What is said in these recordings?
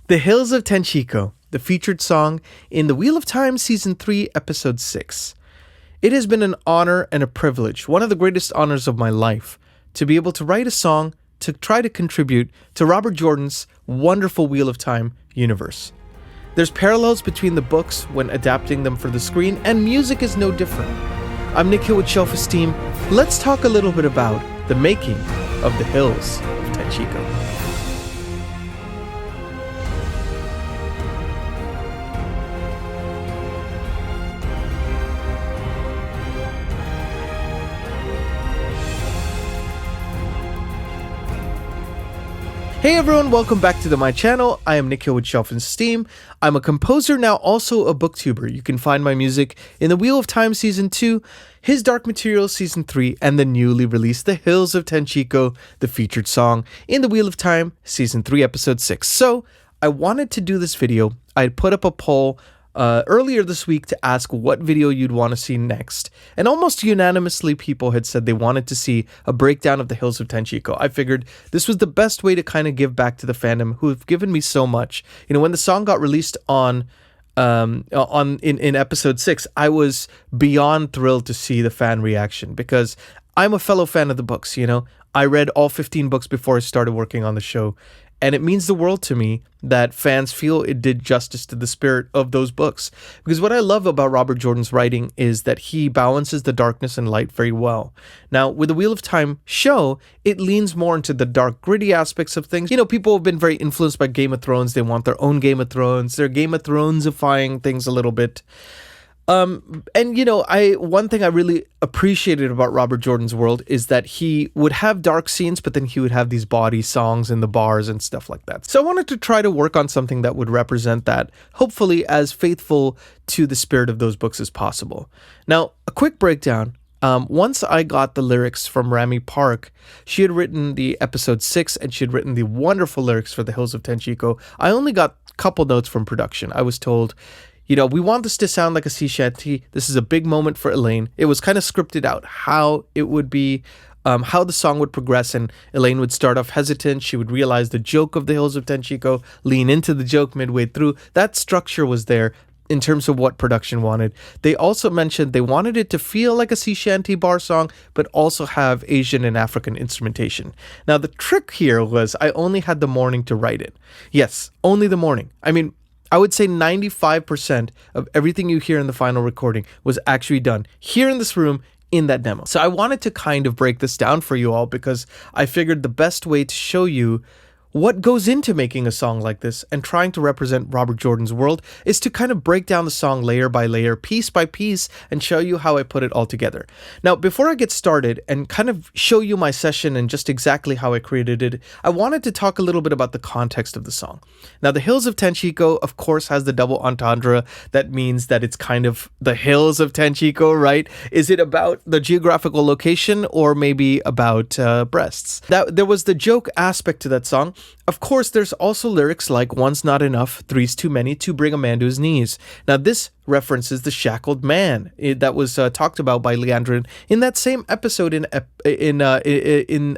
The Hills of Tanchico, the featured song in the Wheel of Time Season 3, Episode 6. It has been an honor and a privilege, one of the greatest honors of my life, to be able to write a song to try to contribute to Robert Jordan's wonderful Wheel of Time universe. There's parallels between the books when adapting them for the screen, and music is no different. I'm Nikhil with Shelf-Esteem. Let's talk a little bit about the making of the Hills of Tanchico. Hey everyone, welcome back to my channel. I am Nikhil with Shelf-Esteem. I'm a composer, now also a booktuber. You can find my music in the Wheel of Time Season 2, His Dark Materials Season 3, and the newly released The Hills of Tanchico, the featured song in the Wheel of Time Season 3, Episode 6. So, I wanted to do this video. I had put up a poll earlier this week to ask what video you'd want to see next, and almost unanimously people had said they wanted to see a breakdown of the Hills of Tanchico. I figured this was the best way to kind of give back to the fandom who have given me so much. You know, when the song got released in episode 6, I was beyond thrilled to see the fan reaction because I'm a fellow fan of the books. You know, I read all 15 books before I started working on the show. And it means the world to me that fans feel it did justice to the spirit of those books. Because what I love about Robert Jordan's writing is that he balances the darkness and light very well. Now, with the Wheel of Time show, it leans more into the dark, gritty aspects of things. You know, people have been very influenced by Game of Thrones. They want their own Game of Thrones. They're Game of Thrones-ifying things a little bit. And you know, one thing I really appreciated about Robert Jordan's world is that he would have dark scenes, but then he would have these bawdy songs in the bars and stuff like that. So I wanted to try to work on something that would represent that, hopefully as faithful to the spirit of those books as possible. Now, a quick breakdown. Once I got the lyrics from Rami Park, she had written the episode 6 and she had written the wonderful lyrics for the Hills of Tanchico. I only got a couple notes from production. I was told, you know, we want this to sound like a sea shanty. This is a big moment for Elaine. It was kind of scripted out how it would be, how the song would progress, and Elaine would start off hesitant. She would realize the joke of the Hills of Tanchico, lean into the joke midway through. That structure was there in terms of what production wanted. They also mentioned they wanted it to feel like a sea shanty bar song, but also have Asian and African instrumentation. Now, the trick here was I only had the morning to write it. Yes, only the morning. I mean, I would say 95% of everything you hear in the final recording was actually done here in this room in that demo. So I wanted to kind of break this down for you all because I figured the best way to show you what goes into making a song like this and trying to represent Robert Jordan's world is to kind of break down the song layer by layer, piece by piece, and show you how I put it all together. Now, before I get started and kind of show you my session and just exactly how I created it, I wanted to talk a little bit about the context of the song. Now, the Hills of Tanchico, of course, has the double entendre. That means that it's kind of the Hills of Tanchico, right? Is it about the geographical location or maybe about breasts? There was the joke aspect to that song. Of course, there's also lyrics like one's not enough, three's too many to bring a man to his knees. Now, this references the shackled man that was talked about by Leandrin in that same episode in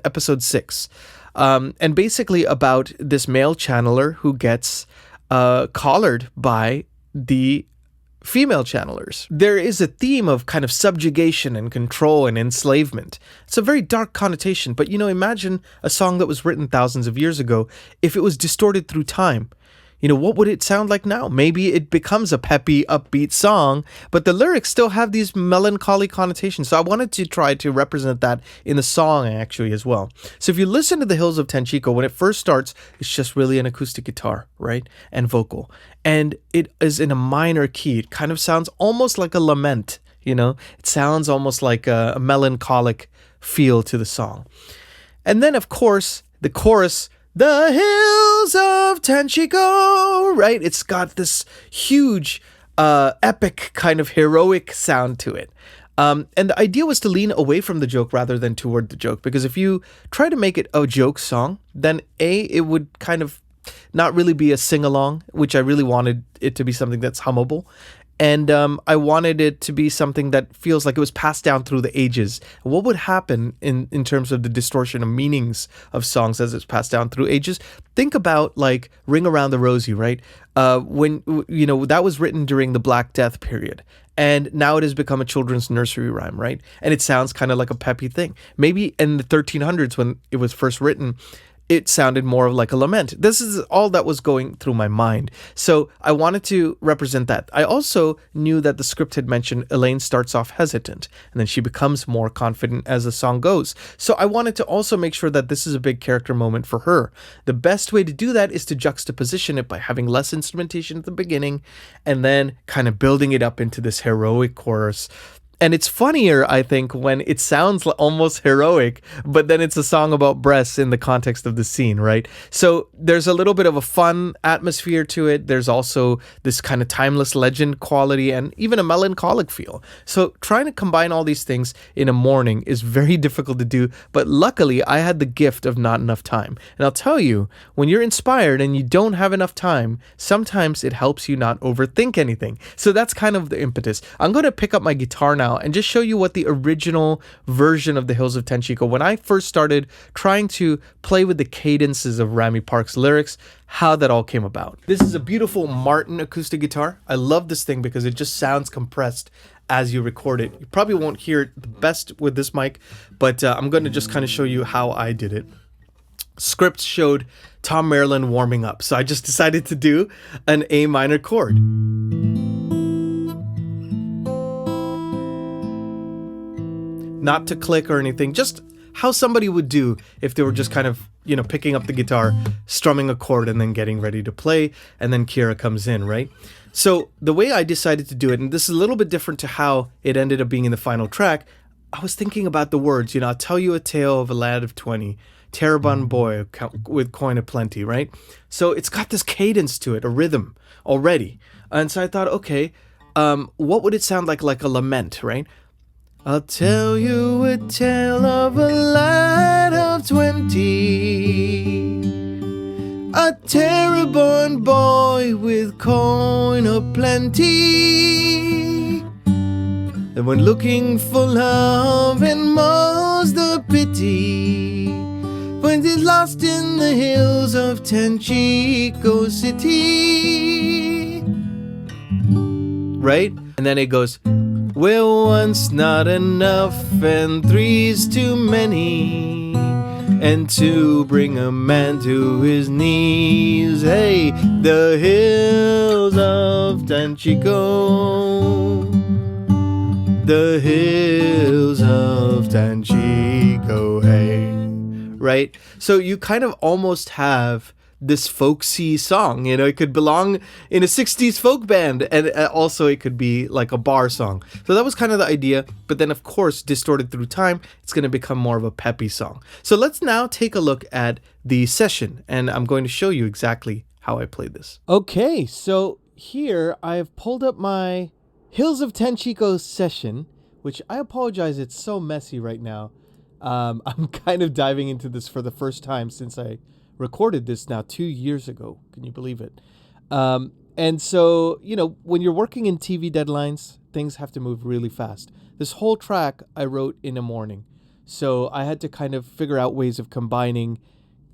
episode 6. And basically about this male channeler who gets collared by the female channelers. There is a theme of kind of subjugation and control and enslavement. It's a very dark connotation, but you know, imagine a song that was written thousands of years ago. If it was distorted through time, you know, what would it sound like now? Maybe it becomes a peppy, upbeat song, but the lyrics still have these melancholy connotations. So I wanted to try to represent that in the song actually as well. So if you listen to the Hills of Tanchico, when it first starts, it's just really an acoustic guitar, right? And vocal. And it is in a minor key. It kind of sounds almost like a lament, you know? It sounds almost like a melancholic feel to the song. And then, of course, the chorus, the Hills of Tanchico, right? It's got this huge, epic kind of heroic sound to it. And the idea was to lean away from the joke rather than toward the joke, because if you try to make it a joke song, then it would kind of not really be a sing-along, which I really wanted it to be something that's hummable. And I wanted it to be something that feels like it was passed down through the ages. What would happen in terms of the distortion of meanings of songs as it's passed down through ages? Think about like Ring Around the Rosie, right? When, that was written during the Black Death period. And now it has become a children's nursery rhyme, right? And it sounds kind of like a peppy thing. Maybe in the 1300s when it was first written, it sounded more of like a lament. This is all that was going through my mind. So I wanted to represent that. I also knew that the script had mentioned Elaine starts off hesitant and then she becomes more confident as the song goes. So I wanted to also make sure that this is a big character moment for her. The best way to do that is to juxtaposition it by having less instrumentation at the beginning and then kind of building it up into this heroic chorus. And it's funnier, I think, when it sounds almost heroic, but then it's a song about breasts in the context of the scene, right? So there's a little bit of a fun atmosphere to it. There's also this kind of timeless legend quality and even a melancholic feel. So trying to combine all these things in a morning is very difficult to do, but luckily I had the gift of not enough time. And I'll tell you, when you're inspired and you don't have enough time, sometimes it helps you not overthink anything. So that's kind of the impetus. I'm going to pick up my guitar now and just show you what the original version of the Hills of Tanchico, when I first started trying to play with the cadences of Rami Park's lyrics, how that all came about. This is a beautiful Martin acoustic guitar. I love this thing because it just sounds compressed as you record it. You probably won't hear it the best with this mic, but I'm going to just kind of show you how I did it. Scripts showed Tom Maryland warming up, so I just decided to do an A minor chord. Not to click or anything, just how somebody would do if they were just kind of, picking up the guitar, strumming a chord, and then getting ready to play, and then Kira comes in, right? So the way I decided to do it, and this is a little bit different to how it ended up being in the final track, I was thinking about the words, I'll tell you a tale of a lad of 20, terrabund boy with coin of plenty, right? So it's got this cadence to it, a rhythm already. And so I thought, okay, what would it sound like a lament, right? I'll tell you a tale of a lad of 20, a terrabund boy with coin of plenty. And when looking for love and more's the pity, when he's lost in the hills of Tanchico City. Right? And then it goes, well, one's not enough, and three's too many, and two bring a man to his knees. Hey, the hills of Tanchico, the hills of Tanchico, hey. Right? So you kind of almost have this folksy song, it could belong in a 60s folk band, and also it could be like a bar song. So that was kind of the idea, but then of course, distorted through time, it's going to become more of a peppy song. So let's now take a look at the session, and I'm going to show you exactly how I played this. Okay, so here I have pulled up my Hills of Tanchico session, which I apologize, it's so messy right now. I'm kind of diving into this for the first time since I recorded this now 2 years ago. Can you believe it? And so, when you're working in TV deadlines, things have to move really fast. This whole track I wrote in a morning. So I had to kind of figure out ways of combining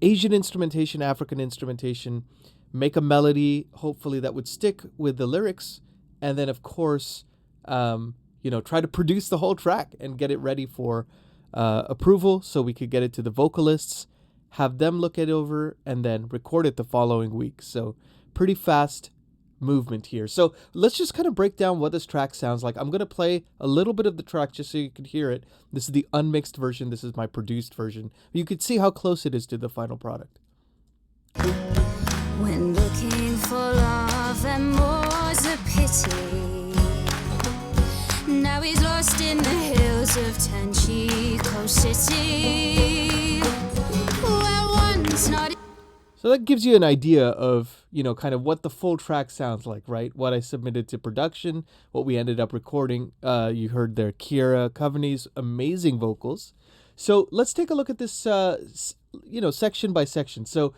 Asian instrumentation, African instrumentation, make a melody, hopefully that would stick with the lyrics. And then, of course, try to produce the whole track and get it ready for approval so we could get it to the vocalists, have them look it over, and then record it the following week. So pretty fast movement here. So let's just kind of break down what this track sounds like. I'm going to play a little bit of the track just so you can hear it. This is the unmixed version. This is my produced version. You can see how close it is to the final product. When looking for love and more's a pity, now he's lost in the hills of Tanchico City, where one's not. So that gives you an idea of, kind of what the full track sounds like, right? What I submitted to production, what we ended up recording. You heard there Kira Coveney's amazing vocals. So let's take a look at this, section by section. So,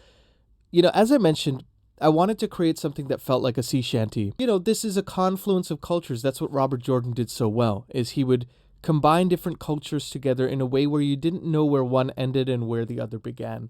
as I mentioned, I wanted to create something that felt like a sea shanty. You know, this is a confluence of cultures. That's what Robert Jordan did so well, is he would combine different cultures together in a way where you didn't know where one ended and where the other began.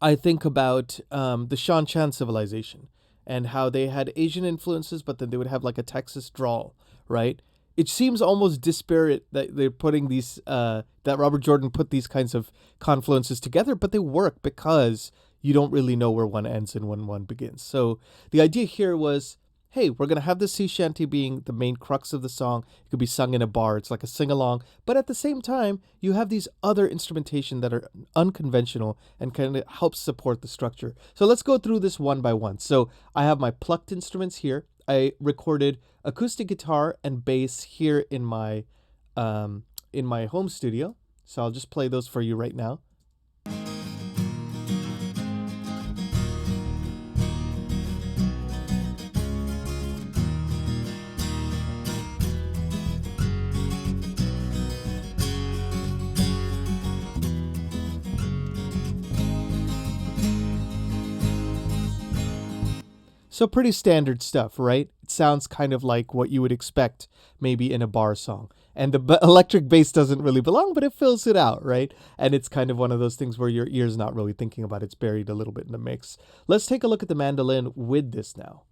I think about the Shan Chan civilization and how they had Asian influences, but then they would have like a Texas drawl, right? It seems almost disparate that they're putting these, that Robert Jordan put these kinds of confluences together, but they work because you don't really know where one ends and when one begins. So the idea here was, hey, we're going to have the sea shanty being the main crux of the song. It could be sung in a bar. It's like a sing-along. But at the same time, you have these other instrumentation that are unconventional and kind of helps support the structure. So let's go through this one by one. So I have my plucked instruments here. I recorded acoustic guitar and bass here in my home studio. So I'll just play those for you right now. So pretty standard stuff, right? It sounds kind of like what you would expect maybe in a bar song. And the electric bass doesn't really belong, but it fills it out, right? And it's kind of one of those things where your ear's not really thinking about it. It's buried a little bit in the mix. Let's take a look at the mandolin with this now.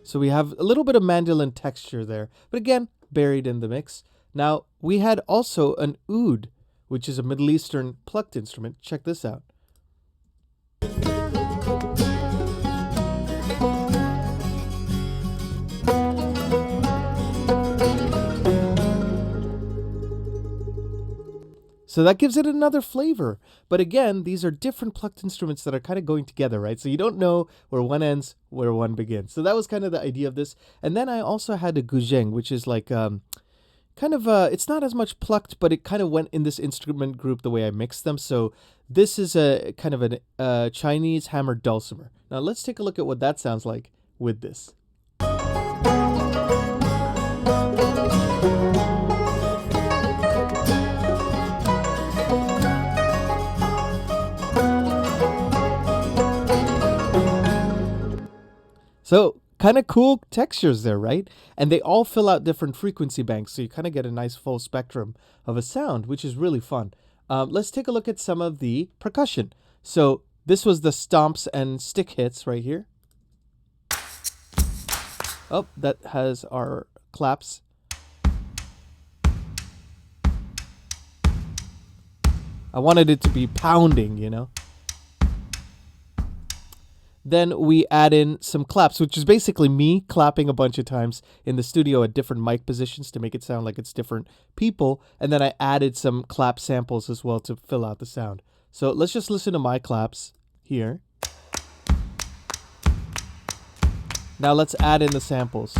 So we have a little bit of mandolin texture there, but again, buried in the mix. Now, we had also an oud, which is a Middle Eastern plucked instrument. Check this out. So that gives it another flavor. But again, these are different plucked instruments that are kind of going together, right? So you don't know where one ends, where one begins. So that was kind of the idea of this. And then I also had a guzheng, which is like it's not as much plucked, but it kind of went in this instrument group the way I mixed them. So this is a kind of a Chinese hammered dulcimer. Now let's take a look at what that sounds like with this. So kind of cool textures there, right? And they all fill out different frequency banks, so you kind of get a nice full spectrum of a sound, which is really fun. Let's take a look at some of the percussion. So this was the stomps and stick hits right here. Oh, that has our claps. I wanted it to be pounding, you know? Then we add in some claps, which is basically me clapping a bunch of times in the studio at different mic positions to make it sound like it's different people. And then I added some clap samples as well to fill out the sound. So let's just listen to my claps here. Now let's add in the samples.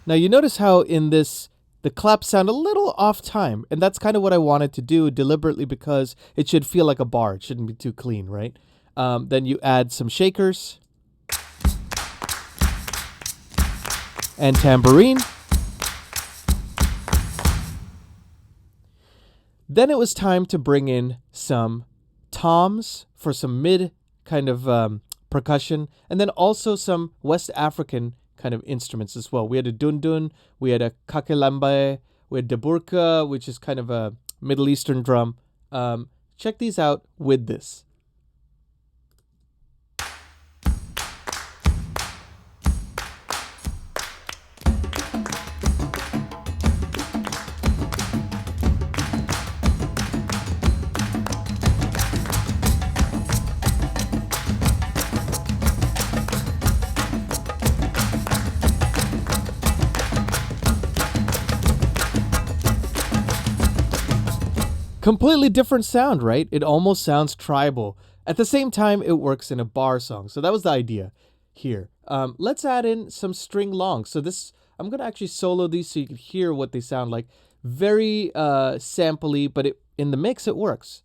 Now you notice how in this the claps sound a little off time, and that's kind of what I wanted to do deliberately because it should feel like a bar. It shouldn't be too clean, right? Then you add some shakers and tambourine. Then it was time to bring in some toms for some mid kind of percussion, and then also some West African kind of instruments as well. We had a dundun, we had a kakelambe, we had daburka, which is kind of a Middle Eastern drum. Check these out with this. Completely different sound, right? It almost sounds tribal. At the same time, it works in a bar song. So that was the idea here. Let's add in some string longs. So this, I'm going to actually solo these so you can hear what they sound like. Very sampley, but in the mix, it works.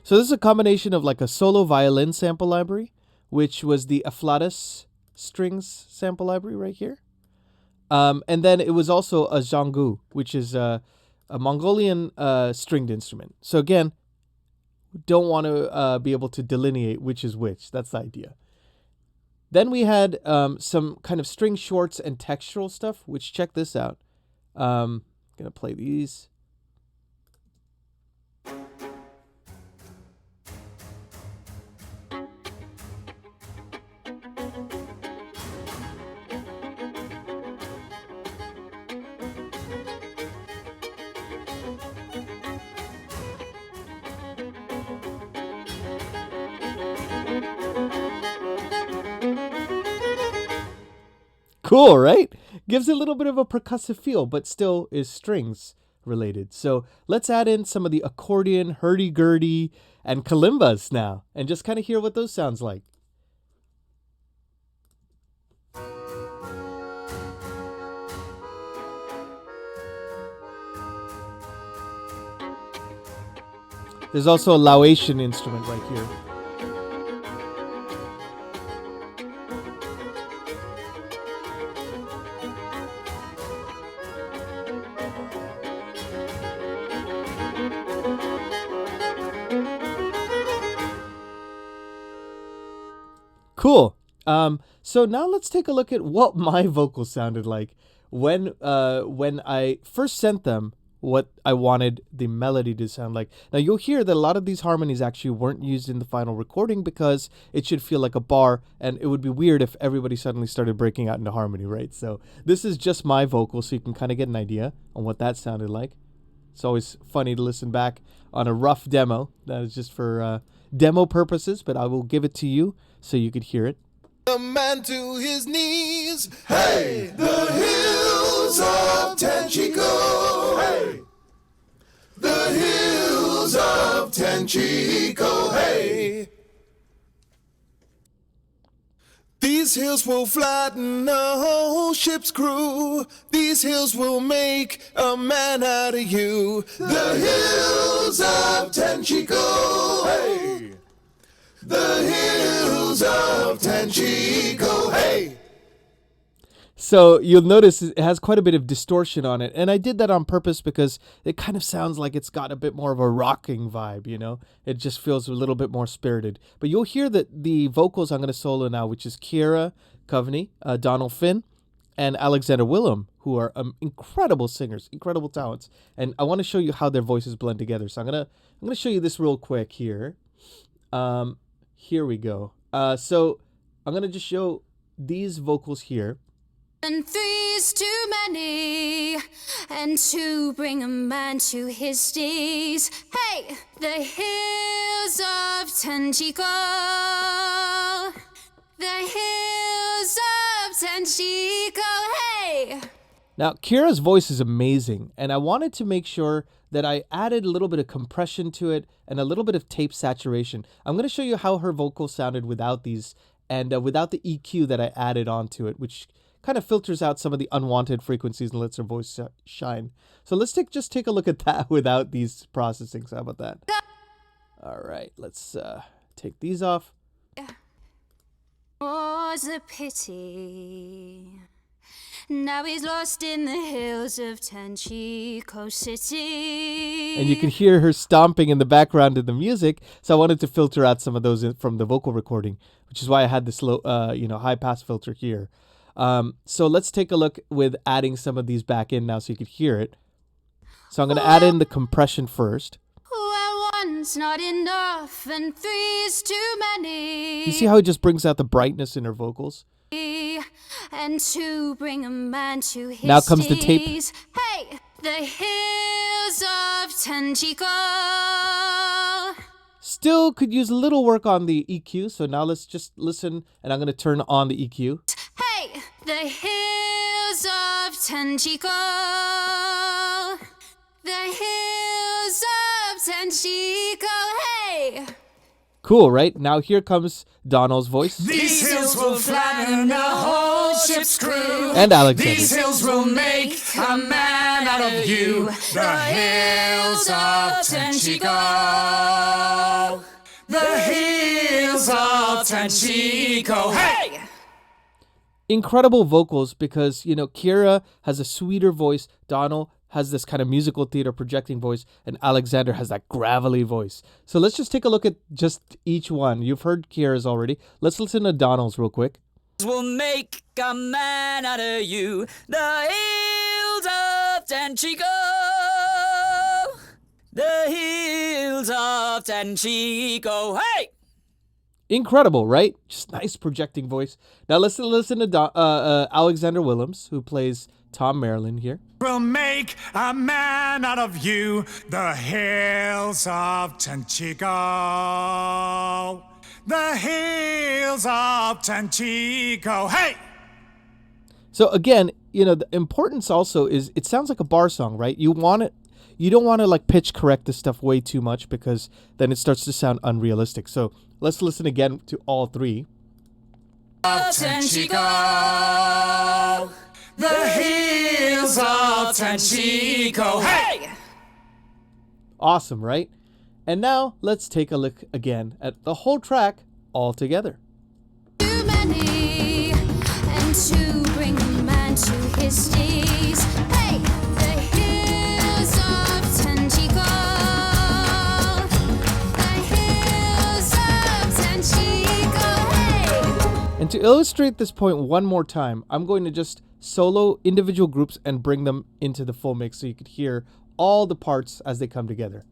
So this is a combination of like a solo violin sample library, which was the afflatus strings sample library right here. And then it was also a zhanggu, which is a Mongolian stringed instrument. So again, don't want to be able to delineate which is which. That's the idea. Then we had some kind of string shorts and textural stuff, which check this out. Gonna play these. Cool, right? Gives a little bit of a percussive feel, but still is strings related. So let's add in some of the accordion, hurdy-gurdy, and kalimbas now, and just kind of hear what those sounds like. There's also a Laotian instrument right here. Cool. So now let's take a look at what my vocals sounded like when I first sent them what I wanted the melody to sound like. Now you'll hear that a lot of these harmonies actually weren't used in the final recording because it should feel like a bar, and it would be weird if everybody suddenly started breaking out into harmony, right? So this is just my vocal, so you can kind of get an idea on what that sounded like. It's always funny to listen back on a rough demo. That is just for demo purposes, but I will give it to you so you could hear it. A man to his knees. Hey, the hills of Tanchico. Hey, the hills of Tanchico. Hey, these hills will flatten a whole ship's crew. These hills will make a man out of you. The hills of Tanchico. Hey, the hills of Tanchico. Hey. So you'll notice it has quite a bit of distortion on it. And I did that on purpose because it kind of sounds like it's got a bit more of a rocking vibe, you know? It just feels a little bit more spirited. But you'll hear that the vocals I'm going to solo now, which is Ciara Coveney, Donald Finn, and Alexander Willem, who are incredible singers, incredible talents. And I want to show you how their voices blend together. So I'm gonna show you this real quick here. Here we go. So I'm going to just show these vocals here. And three's too many, and two bring a man to his knees. Hey, the hills of Tanchico, the hills of Tanchico, hey! Now, Ciara's voice is amazing, and I wanted to make sure that I added a little bit of compression to it and a little bit of tape saturation. I'm going to show you how her vocals sounded without these and without the EQ that I added onto it, which kind of filters out some of the unwanted frequencies and lets her voice shine. So let's just take a look at that without these processings. How about that? All right, let's take these off. Was a pity. Now he's lost in the hills of Tanchico City. And you can hear her stomping in the background of the music. So I wanted to filter out some of those from the vocal recording, which is why I had this low, high pass filter here. So let's take a look with adding some of these back in now so you could hear it. So I'm going to add in the compression first. Well, one's not enough and three's too many. You see how it just brings out the brightness in her vocals? And two bring a man to his Now comes the tape. knees. Hey, the hills of Tanchico. Still could use a little work on the EQ. So now let's just listen, and I'm going to turn on the EQ. Hey, the hills of Tanchico. The hills of Tanchico. Hey. Cool, right? Now here comes Donald's voice. These hills will flatten the whole ship's crew. And Alexander. These hills will make a man out of you. The hills of Tanchico. The hills of Tanchico. Hey! Incredible vocals because, you know, Kira has a sweeter voice, Donald has this kind of musical theater projecting voice, and Alexander has that gravelly voice. So let's just take a look at just each one. You've heard Kira's already. Let's listen to Donald's real quick. Will make a man out of you. The hills of Tanchico. The hills of Tanchico. Hey! Incredible, right? Just nice projecting voice. Now let's listen to Alexander Willems, who plays Tom Maryland here. Will make a man out of you. The hills of Tanchico. The hills of Tanchico. Hey! So again, you know, the importance also is it sounds like a bar song, right? You don't want to like pitch correct this stuff way too much because then it starts to sound unrealistic. So let's listen again to all three. Tanchico, the hills of Tanchico. Hey! Awesome, right? And now let's take a look again at the whole track all together. Too many, and to bring a man to his knees. Hey, the hills of Tanchico. The hills of Tanchico. Hey. And to illustrate this point one more time, I'm going to just solo individual groups and bring them into the full mix so you could hear all the parts as they come together.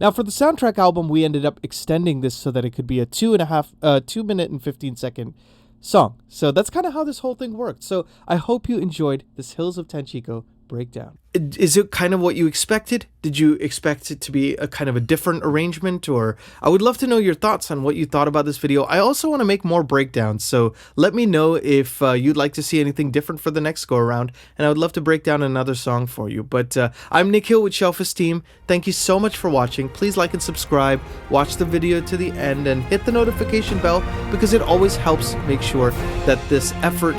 Now, for the soundtrack album, we ended up extending this so that it could be a 2 minute and 15-second song. So that's kind of how this whole thing worked. So I hope you enjoyed this Hills of Tanchico breakdown. Is it kind of what you expected? Did you expect it to be a kind of a different arrangement? Or I would love to know your thoughts on what you thought about this video. I also want to make more breakdowns, so let me know if you'd like to see anything different for the next go around, and I would love to break down another song for you. But I'm Nikhil with Shelf-Esteem. Thank you so much for watching. Please like and subscribe, watch the video to the end, and hit the notification bell because it always helps make sure that this effort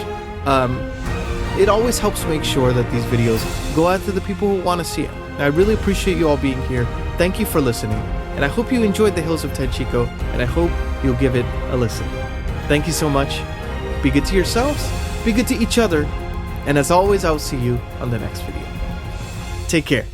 it always helps make sure that these videos go out to the people who want to see it. And I really appreciate you all being here. Thank you for listening. And I hope you enjoyed the Hills of Tanchico, and I hope you'll give it a listen. Thank you so much. Be good to yourselves, be good to each other, and as always, I'll see you on the next video. Take care.